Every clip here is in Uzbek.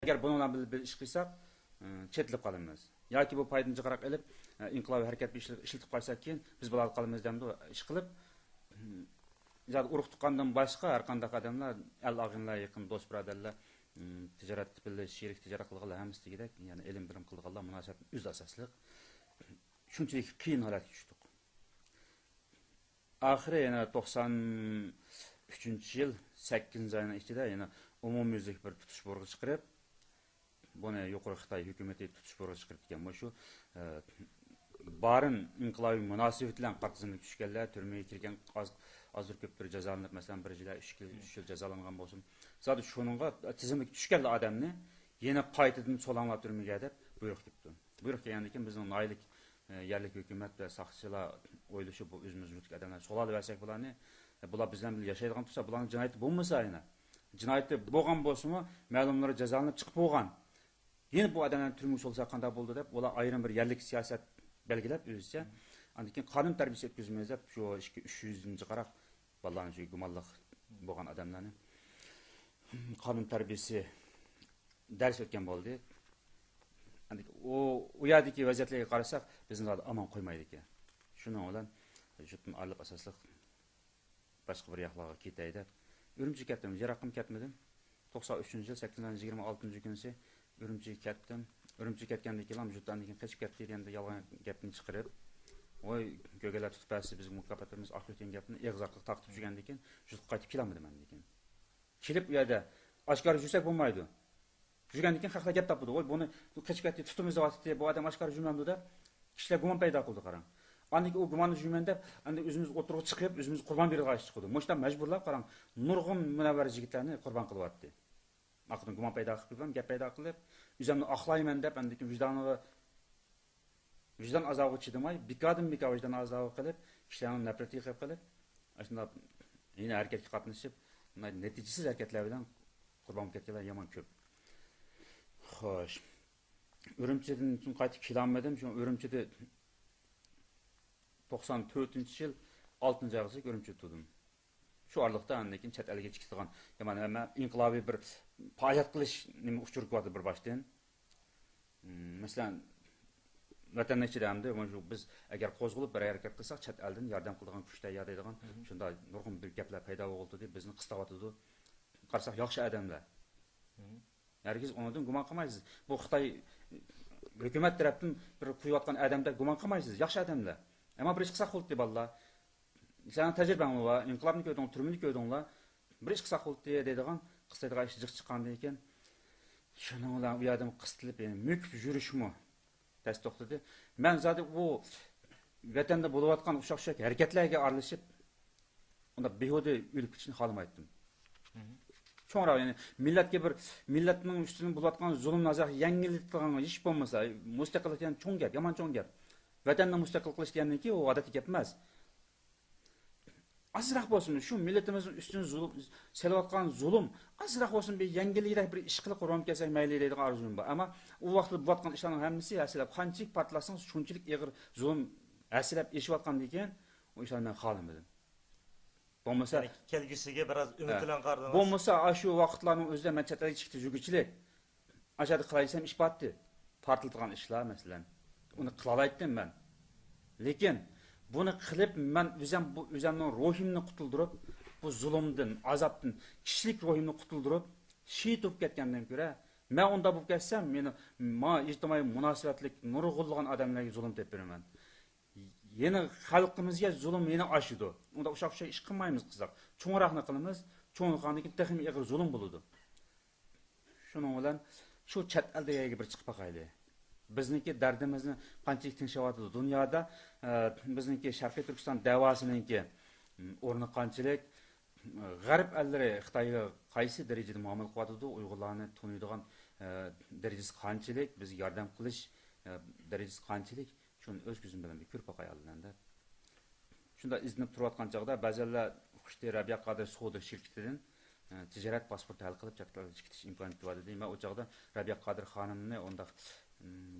Agar buni bilan bir ish qilsak, chetlib qolamiz. Yoki bu foydani jiqaroq ilib, inqilobiy harakatni ishlatib qo'ysak keyin biz bular qolamiz demdi, ish qilib, ijod urug' tuqqandan boshqa har qanday odamlar, al og'inlar, yaqin do'st birodarlar, tijorat bilan sherik tijorat qilganlar hammasi degidek, ya'ni ilm bilim qilganlar munosabat o'z asosliq. Shunchalik qiyin holatga tushdik. Oxiri yana 93-yil 8-oyning ichida yana umumyuzlik bir tutish bo'rg'i chiqarib, buni yuqori Xitoy hukumati tutish bo'rg'i chiqarib ekan. Shu barin inqilobiy munosabat bilan qattiqlik tushganlar, turmaga kirgan azir ko'p bir jazolanib, masalan, 1 yil 3 yil jazolangan bo'lsin. Zodi shuningga tizimga tushgan odamni yana qaytadan so'lanlab turmaga deb buyruq qilibdi. Buyruq kelgandan keyin bizning noylik yerlik hukumat va soqchilar o'ylashi bu o'zimizlik odamlar so'ladi versak bularni, bular bizdan birga yashaydigan tursa, bularning jinoyati bo'lmasa ayna. Jinoyati bo'lgan bo'lsa-mu, ma'lumlar jazolanib chiqib bo'lgan. Yine bu odamlar turmush bo'lsa qanday bo'ldi deb, ular ayrim bir yerlik siyosat belgilab o'zicha, andan keyin qonun tarbiyasi o'tkazmaymiz deb, shu 200-300-nji qaraq bolalarni shu gumonliq bo'lgan odamlarni qonun tarbiyasi dars o'tgan bo'ldi. O yerdagi vaziyatlarga qarasak, bizni aman qo'ymaydi ekan. Shuning bilan jutun alib asosli boshqa bir yoqlarga ketay deb Urumchiga ketdim. Yaraqim ketmadim. 93-yil 8-26-kunisi Urumchiga ketdim. Urumchiga ketgandan keyin jutdan keyin qochib ketdi deganda yolg'on gapni chiqarib, voy ko'galar tutib bersa biz mukofatimiz oqlagan gapni eg'zoqliq taqtib yurgandan keyin jut qaytib kelamadim men degan. Kelib u yerda oshkora yursak bo'lmaydi. Yurgandan keyin haqda gap topdi. Voy buni qochib ketdi, tutimiz vaqtida bu odam oshkora yurmamdi deb kishilar gumon paydo qildi qarang. Andan keyin u gumonni yurmanda endi o'zimiz o'tirib chiqib, o'zimiz qurbon berib chiqdi. Mo'shda majburlab qarang, nurg'un munavvar yigitlarni qurbon qilyapti. Aqdan gumon paydo qilib, gap paydo qilib, o'zimni oqlayman deb endi vijdon azobi chidamay, bikadim vijdon azobi qilib, kishilarni nafratiga qilib, shunda yana harakatga qatnashib, natijasiz harakatlar bilan qurbon ketganlar yomon ko'p. Xo'sh. Urumchidan qaytib kelolmadim. Shu Urumchida 94-yil 6-oygacha Urumchida turdim. Shu oraliqda andan keyin chet elga chiqadigan, ya'ni hamma inqilobiy bir faoliyat qilish nima uchurib qo'ydi bir boshdan. Masalan, vatanni ichidamda, biz agar qo'zg'alib bir harakat qilsak, chet eldan yordam qiladigan kuchlar yordaydigan, shunda nurg'un bir gaplar paydo bo'ldi deb bizni qistavotdi. Qarasak yaxshi odamlar. Herkes ondan gumon qilmaysiz. Bu Xitoy hukumat tarafdan bir qo'yayotgan odamda gumon qilmaysiz. Yaxshi odamlar. Ammo bir ish qilsa qoldi bolalar. Sen tajribang va inqilobni ko'rding, turmini ko'rdinglar. Bir ish qilsa qoldi deydigan, qistaydigan ish chiqqandan keyin shuning bilan u yerdan qistilib, ya'ni mükib yurishmi test to'xtadi. Men zodi bu vatanda bo'layotgan o'xshash harakatlarga aralashib, unda behuda o'lib ketishni xohlamaydim. Sonra yani milletga bir milletning ustidan bo'layotgan zulm nazar yangilikdan ish bo'lmasa, mustaqillik degan cho'ng gap, yomon cho'ng gap. Vatanni mustaqil qilish deganki, u odatiy gap emas. Azroq bo'lsin, shu millatimizning ustidan zulm selayotgan zulm, azroq bo'lsin bir yangiliklar bir ish qilib qo'rg'on kelsak mayli deydigan arzum bor. Ammo u vaqtda bo'layotgan ishlarning hammasi aslab qanchalik patlasangiz, shunchalik ig'ir zulm aslab eshiyotgandan keyin o ishlarni men xohlamadim. Bo'lmasa kelgisiga biraz umid bilan qardingiz. Bo'lmasa shu vaqtlarning o'zida men chet elga chiqdi yurguchilik. Ajadi qilaysam ish batdi. Partilgan ishlar masalan. Uni qila olmaydim men. Lekin buni qilib men o'zimning ruhimni qutuldirib, bu zulmdan, azobdan, kishilik ruhimni qutuldirib, shitib ketgandan ko'ra, men unda bo'lib ketsam, meni ijtimoiy munosabatlik, nurg'unlagan odamlarga zulm deb beraman. Yeni xalqimizga zulm yana oshidi. Unda o'sha ish qilmaymiz qiziq. Cho'ngroqni qilamiz, cho'ngroqdan keyin texnik ig'ir zulm bo'ladi. Shuning bilan shu chet eldaga bir chiqib qoldi. Bizniki dardimizni qanchalik tinshyapti dunyoda, bizniki Sharqiy Turkiston da'vosiningki o'rni qanchalik, g'arb ellari Xitoyga qaysi darajada muomala qilyapti, Uyg'urlarni tunuydigan darajasi qanchalik, bizga yordam qilish darajasi qanchalik, shuni o'z ko'zim bilan ko'rib boqayolmanda. Shunda iznib turayotgan chog'da ba'zilar Xushti Rabiya Qodir Savdo shirkatidan tijorat pasporti hal qilib chatlarga chiqish imkoniyati bor edi. Men o chog'da Rabiya Qodir xonimni unda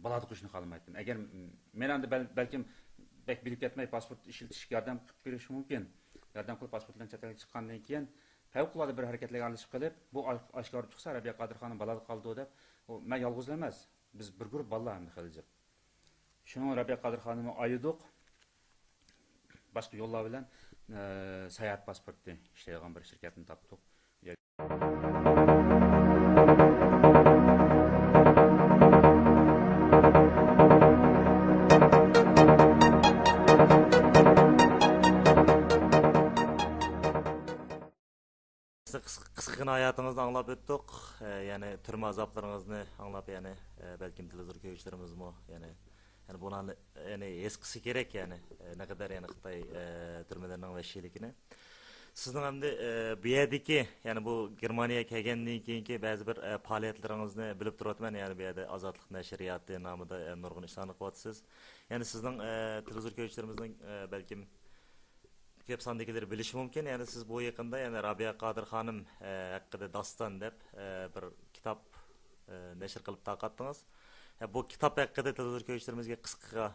balad qo'shni qolmaydim. Agar men endi balkim bek bilib ketmay pasport ishlatishga yordam qilib berish mumkin. Yordam qilib pasport bilan chatlarga chiqqandan keyin favqulodda bir harakatlarga aralashib qilib, bu oshkor chiqsa, Rabiya Qodirxonning balada qoldi deb, o men yolg'iz emas, biz bir guruh bolalarni qiljib. Shuni Rabiya Qodirxonni ayıdıq, boshqa yo'llar bilan sayohat pasporti ishlaydigan bir shirkatni topdik. Qısqagina hayatınızı anlap ötdük. Yani türme azaplarınızı anlap yani belki televizyon köşklerimizmi yani buna yani eskisi gerek yani ne kadar yani Xitay türmelerinin vahşilikini. Sizin hem de bu yerdeki yani bu Germaniya kelgandan keyinki bazı bir faaliyetlerinizni bilip turibman yani bu yerda Azadlık Neşriyatı namida nurg'un ishlarni qilyapsiz. Yani sizin televizyon köşklerimizning belki ko'p sondagilar bilishi mumkin. Yani siz bu yaqinda yani Rabiya Qodirxonim haqida daston deb bir kitob nashr qilib taqatdingiz. Bu kitob haqida televizyon ko'rishlarimizga qisqa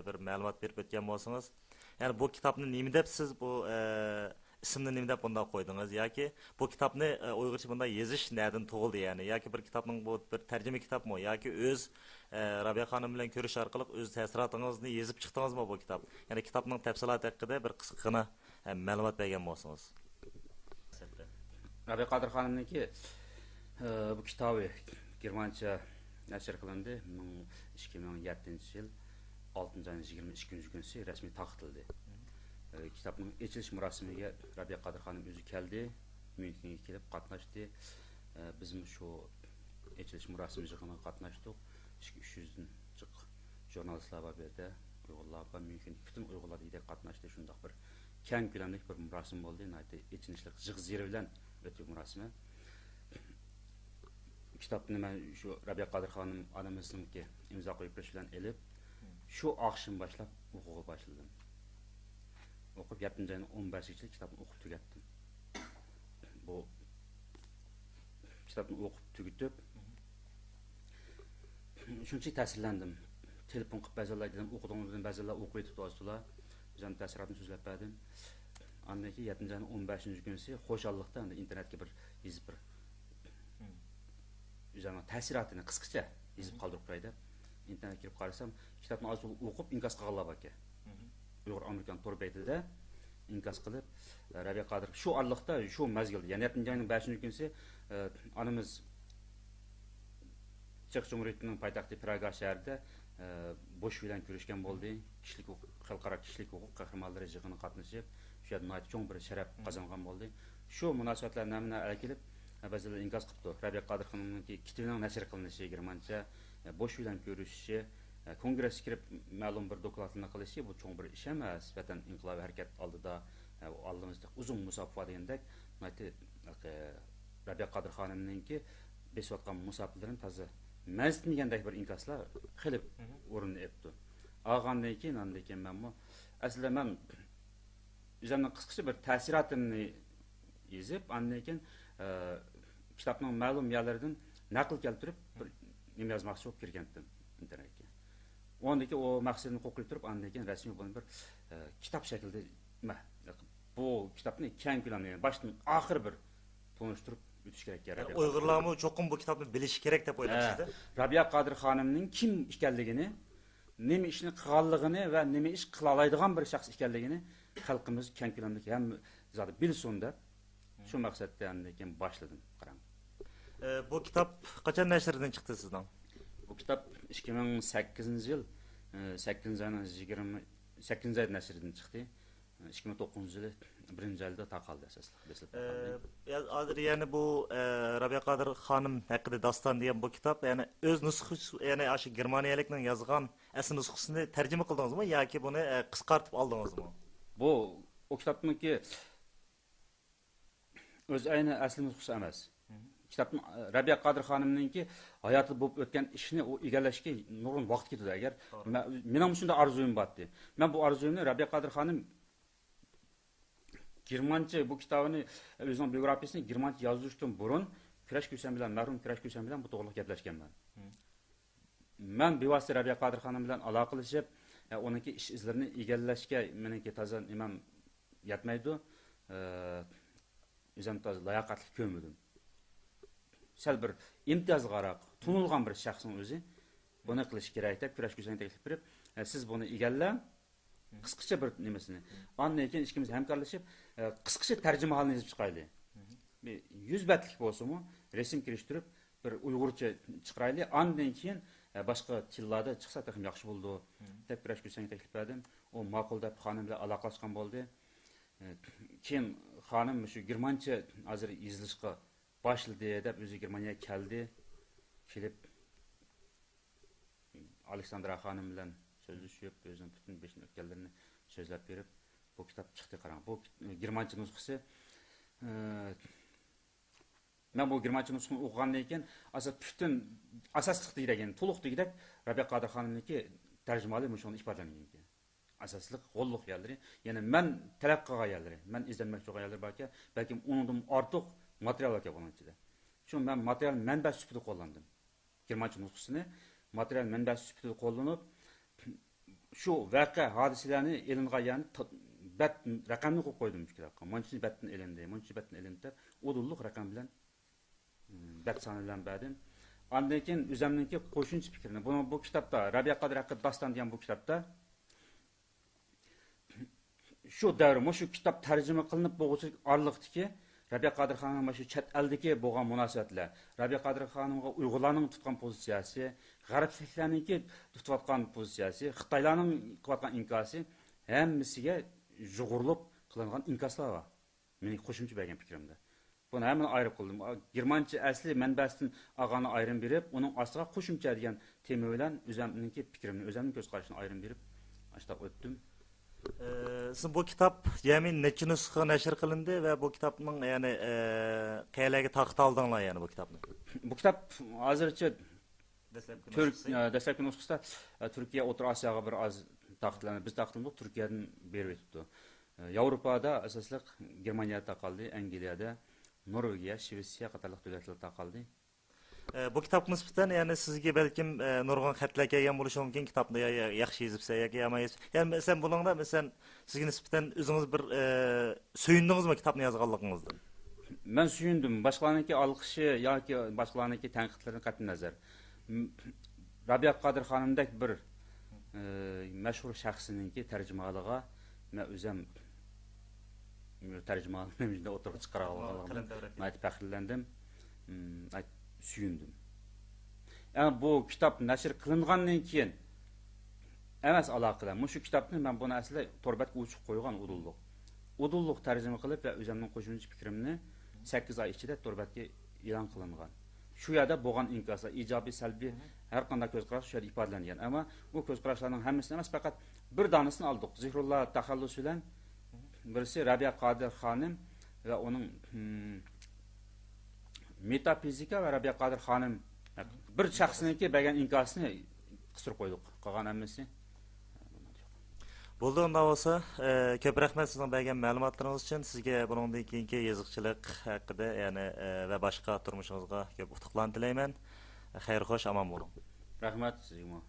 bir ma'lumot berib o'tgan bo'lsangiz, yani bu kitobni nima deb siz bu ismini nima deb bunday qo'ydingiz yoki bu kitobni Uyg'urcha bunday yozish nereden tug'ildi yani yoki bir kitobning bu bir tarjima kitobmi yoki o'z Rabiya xonim bilan ko'rish orqali o'z ta'sirotingizni yozib chiqdingizmi bu kitob? Yani kitobning tafsiloti haqida bir qisqagina ma'lumot bergan bo'lsangiz. Rabiya Qodirxonimniki bu kitobi Germancha nashr qilindi 2007-yil 6-22 rasmiy taqitildi. Kitobning ochilish murosimiga Rabiya Qodirxonim o'zi keldi, Myunxenga kelib qatnashdi. Biz shu ochilish murosimiga qatnashdik. 300 dan chiq jurnalistlar bor yerda, Uyg'urlar va Myunxen butun Uyg'urlar ida qatnashdi. Shundoq bir keng ko'lamli bir murosim bo'ldi. Echinishlik jig'ziri bilan o'tdi murosimi. Kitobni men shu Rabiya Qodirxonim onamizninki imzo qo'yib berish bilan elib, shu oqshom boshlab o'qishga boshladim. O'qib 7-ayning 15-yil kitobni o'qib tugatdim. Bu kitobni o'qib tugatib, shuncha ta'sirlandim. Telefon qilib ba'zilar dedim, o'qidingizdan ba'zilar o'qib etibdi o'zlar. O'zim ta'siratni so'zlab berdim. Andan keyin 7-ayning 15-kunisi xo'shallikda internetga bir yozib bir o'zimning ta'siratini qisqacha yozib qoldirib qo'yay deb internetga kirib qarasam, kitobni o'qib inkas qilganlar bor ekan. Uyg'ur Amerikan tor baytida inkas qilib Rabiya Qodir shu orliqda shu mazgilda yani 7-ayning 5-kunisi onamiz Chex Cumhuriyatining poytaxti Praga shahrida Bosh bilan ko'rishgan bo'ldi. Kishilik huquq, xalqaro kishilik huquq qahramonlari yig'inida qatnashib, shu yerda cho'ng bir sharaf qozongan bo'ldi. Shu munosabatlar namuna kelib, ba'zilar inkas qilibdi. Rabiya Qodirxonning kitobining nashr qilinishi Germancha, Bosh bilan ko'rishishi, kongressga kirib ma'lum bir dokladlarni qilishi bu cho'ng bir ish emas. Vatan inqilobiy harakat oldida oldimizda uzun musofa degandek, Rabiya Qodirxonimningki besayotgan musofalarni toza mazmigandek bir inkaslar qilib o'rinni epdi. Olgandan keyin andan keyin men aslida men o'zimning qisqacha bir ta'sirotimni yozib, andan keyin kitobning ma'lum yerlaridan naql keltirib bir nima yozmoqchi bo'lib kirgandim internetga. Ondan keyin o maqsadni qo'yib turib, andan keyin rasmiy bo'lgan bir kitob shaklida bu kitobni keng ko'lamli boshdan oxir bir tunishtirib o'tish kerak kerak. Uyg'urlarmi cho'qim bu kitobni bilish kerak deb o'ylayapsizda? Rabiya Qodirxonimning kim ekanligini, nima ishni qilganligini va nima ish qila oladigan bir shaxs ekanligini xalqimiz keng ko'lamda ham zodi bilsin deb shu maqsadda keyin boshladim. Qarang. Bu kitob qachon nashrdan chiqdi sizdan? Bu kitob 2008-yil 8-ayning nashrdan chiqdi. 2009-yil 1-oyda taqaldi asosli. Yani bu Rabiya Qodirxonim haqida daston degan bu kitob yani o'z nusxasi yani aşı Germaniyalikning yozgan asl nusxasini tarjima qildingizmi yoki buni qisqartib oldingizmi? Bu o kitobniki o'z ayni asl nusxasi emas. Kitobning Rabiya Qodirxonimningki hayotida bo'lib o'tgan ishni u egallashga nurg'un vaqt ketadi. Agar mening shunday orzuyim bordi. Men bu orzuyimni Rabiya Qodirxonim Germancha bu kitobini o'zining biografiyasini Germancha yozishdan burun Kurash Ko'sam bilan marhum Kurash Ko'sam bilan bu to'g'riliq gaplashganman. Men bevosita Rabiya Qodirxonim bilan aloqalashib, uningki ish izlarini egallashga meniki toza nimam yetmaydi. o'zim toz layoqatli ko'rmadim. Sal bir imtiyozga qarab, tunilgan bir shaxsning o'zi buni qilish kerak deb kurash go'zang taklif berib, siz buni egallang, qisqacha bir nimasini. Ondan keyin ikkimiz hamkorlashib, qisqacha tarjimalarni yozib chiqaylik. Bir 100 betlik bo'lsa-mu, resim kirishtirib, bir Uyg'urcha chiqaraylik. Ondan keyin boshqa tillarda chiqsa ham yaxshi bo'ldi deb kurash go'zang taklif berdim. O ma'qul deb xonim bilan aloqalashgan bo'ldi. Keyin xonim shu germancha hozir yozilishga başladı deb o'zi Germaniyaga keldi. Kelib Aleksandra xonim bilan so'zlashib, o'zining butun beshin o'tganlarini so'zlab berib, bu kitob chiqdi qarang. Bu germancha nusxasi. Men bu germancha nusxani o'qigandan keyin butun asosliq degan, to'liq degan Rabiya Qodir xonimniki tarjimali shuni ifodalangan ekan. Asosliq qo'lliq yerlari, ya'ni men talab qilgan yerlari, men izlanmoqchi bo'lgan yerlar borki, balkim undan ortiq material var ki bunun içinde. Çünkü ben materyal mənbə süpüdü kullandım. Germanca nüsxasını material mənbə süpüdü kullanıp şu vaka hadiselerini elinğə yani bet rakamını koydum kitapka. Monçu betin elinde, monçu betin elinde odulluq rakam bilen bet sanı bilen verdim. Ondan keyin özümningki qo'shimcha fikrini bu kitapta Rabiya Qodir haqqı dastan degan bu kitapta şu davr, şu kitap tarjima qilinib bo'lg'uchi orliqdiki Rabiya Qodir xonimga shu chet eldagi bo'lgan munosabatlar, Rabiya Qodir xonimga Uyg'urlarning tutgan pozitsiyasi, g'arbliklarningki tutayotgan pozitsiyasi, Xitoylarning qilayotgan inkosi hammasiga jug'urlib qilingan inkoslar bor. Meni qo'shimcha bergan fikrimda. Buni hamma ayirib qildim. Germancha asli manbasidan olgani ayrim berib, uning ostiga qo'shimcha degan tema bilan o'zimningki fikrimni, o'zimning ko'z qarashini ayrim berib, ashtab o'tdim. Siz bu kitap jami necha nusxa nashr qilindi va bu kitapning ya'ni qayerlarga taqdildinglar yani bu kitapni? Bu kitap hozircha dastlabki nusxasida Turkiya O'rta Osiyoga bir oz taqdilandi. Biz taqdildik Turkiyadan berib o'tdi. Yevropada asosliq Germaniyada qoldi, Angliyada, Norvegiya, Shvetsiya qatorliq davlatlarda qoldi. Bu kitap nisbatan yani sizga balkim nurg'un xatlar kelgan bo'lishi mumkin, kitobni yaxshi yozibsa yoki yomonsiz. Yani mesela buningda mesela sizga nisbatan o'zingiz bir suyundingizmi kitobni yozganligingizdan? Men suyundim. Boshqalarniki olqishi yoki boshqalarniki tanqidlaridan qat'iy nazar. Rabiya Qodir xonimdek bir mashhur shaxsiningki tarjimaliga men o'zim tarjimalarni o'tirib chiqara olganligimdan men faxrlandim. Suyundim. Yani bu kitap nashr qilingandan keyin emas aloqada. Shu kitobni men buni asli torbatga o'chib qo'ygan udulluq. Udulluq tarjima qilib va o'zimning qo'shimcha fikrimni 8 oy ichida torbatga e'lon qilingan. Shu yerda bo'lgan inkoslar ijobiy, salbiy har qanday ko'z qarash shu yerda ifodalangan. Ammo bu ko'z qarashlarning hammasini emas, faqat bir donasini oldik. Zihrulloh taxallus bilan birisi Rabiya Qodir xonim va uning metafizika va Rabiya Qodir xonim bir shaxsniki bergan inkosini qistirib qo'ydik. Qolgan hammasi bo'ldi. Unda bo'lsa, ko'p rahmat sizning bergan ma'lumotlaringiz uchun. Sizga buningdan keyingi yoziqchilik haqida, ya'ni va boshqa turmushingizga ko'p utuqlarni tilayman. Xayr xo'sh, omon bo'ling. Rahmat sizga.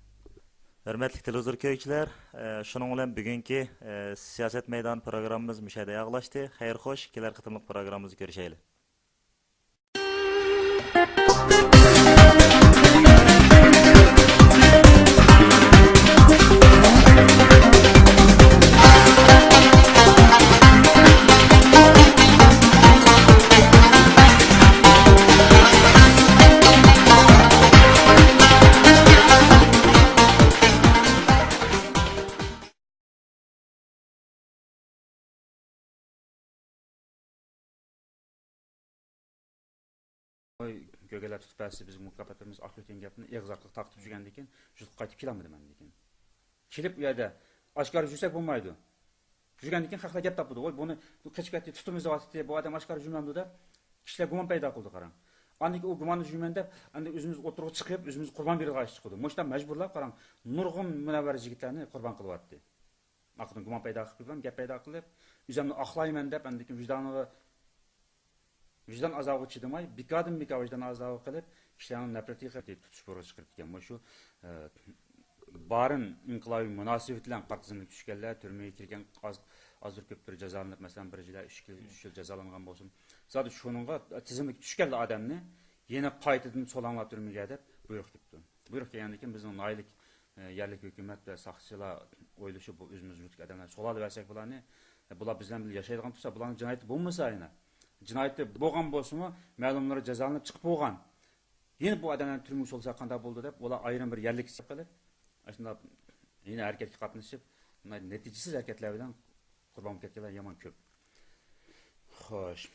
Hurmatli televizor ko'ruvchilar, shuning bilan bugungi siyosat maydoni programmamiz mushada yakunlashdi. Xayr xo'sh, kelar qitimliq programmamizda ko'rishaylik. Gögeler tutbasi bizim mukofotimiz akıtgan gapni eg'zoqliq taqtib жүргәндән keyin jutib qaytib kelamidim men lekin. Kelib u yerda oshkor yursak bo'lmaydi. Жүргәндән keyin haqla gap topdi. Voy buni qechqatdi tutimiz vaqtida bu odam oshkor yurmamdi deb kishilar gumon paydo qildi qarang. Andiki u gumonni yurmanda endi o'zimiz o'tirib chiqib o'zimiz qurbon berishga chiqdi. Mo'shdan majburlab qarang nurg'un munavvar yigitlarni qurbon qilyapti. Aqdan gumon paydo qilib, gap paydo qilib, o'zimni oqlayman deb andiki vicdan azabı chidamay, bikadim vicdan azabı qilib, kishilarning nafratiga tutish bo'rish chiqib ketgan. Shu barin inqilobiy munosabat bilan partizanlik tushganlar, turmaga kirgan azir ko'pdir jazolanib, masalan, bir yil 3 yil jazolangan bo'lsin. Zaten şununla tizimlik tushgan odamni yana qaytadan so'lamlab turmaga deb buyruq ketdi. Buyruq kelgandan keyin bizning naylik yerlik hukumat va soqchilar o'ylashi bu o'zimiz yurtga odamlar so'ladi versak bularni bular bizdan birga yashaydigan tursa bularning jinoyati bo'lmasa ayna jinoyati bo'lgan bo'lsa-mu ma'lumlar jazolanib chiqib bo'lgan. Yine bu odamlarni turmush solsa qanday bo'ldi deb ular ayrim bir yerlik hisob qilib shunda yine harakatga qatnashib natijasiz harakatlar bilan qurbon ketganlar yomon ko'p. Xo'sh.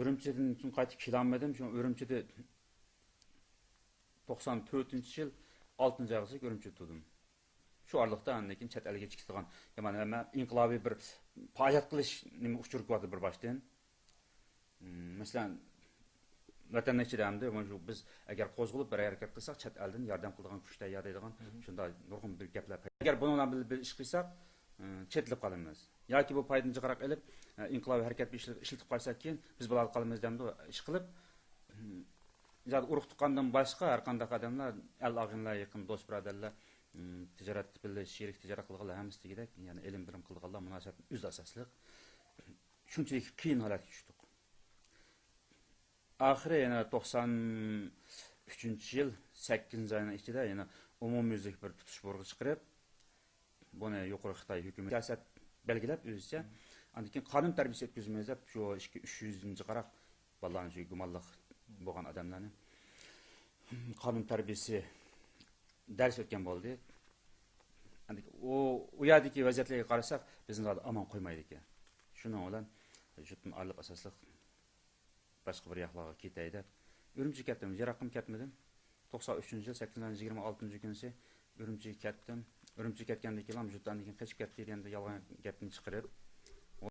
Ürümçi'den için qaytib kelolmadim. Şu Ürümçi'de 94-yil 6-oygacha Ürümçi'de turdim. Şu aralıqda andan keyin chet elga chiqdigan, ya'ni inqilobiy bir faoliyat qilish nima uchur ko'rdi bir boshdan. Masalan, vatandaşlarımda biz agar qo'zg'alib bir harakat qilsak, chet eldan yordam qiladigan kuchda yordaydigan shunday nurg'un bir gaplar. Agar buni bilan bir ish qilsak, chetlib qolamiz. Yoki bu foydani jiqaroq ilib, inqilobiy harakat ishlatib qo'ysak keyin biz bular qolamiz demdi ish qilib, zot urug' tuqqandan boshqa har qanday odamlar, el ag'inlar, yaqin do'st birodarlar, tijorat bilan sherik tijorat qilganlar hammasi degidek, ya'ni ilm bilim qilganlar munosabatni o'z asosliq shunchalik qiyin holatga tushdik. Oxiri yana 93-yil 8-oyning ichida yana umumyuzlik bir tutish bo'rg'i chiqarib, buni yuqori Xitoy hukumat siyosat belgilab o'zicha, andan keyin qonun tarbiyasi o'tkazmaymiz deb shu 200-300 qaraq bolalarni shu gumonliq bo'lgan odamlarni qonun tarbiyasi dars o'tgan bo'ldi. Andan u yerdagi vaziyatlarga qarasak, bizni aman qo'ymaydi ekan. Shuning bilan jutun arliq asosliq boshqa bir yoqlarga ketay deb Ürümchiga ketdim. Yiroqqa ketmadim. 93-yil 8-26-kunisi Ürümchiga ketdim. Ürümchiga ketgandan keyin jutdan keyin qochib ketdi deganda yolg'on gapni chiqarib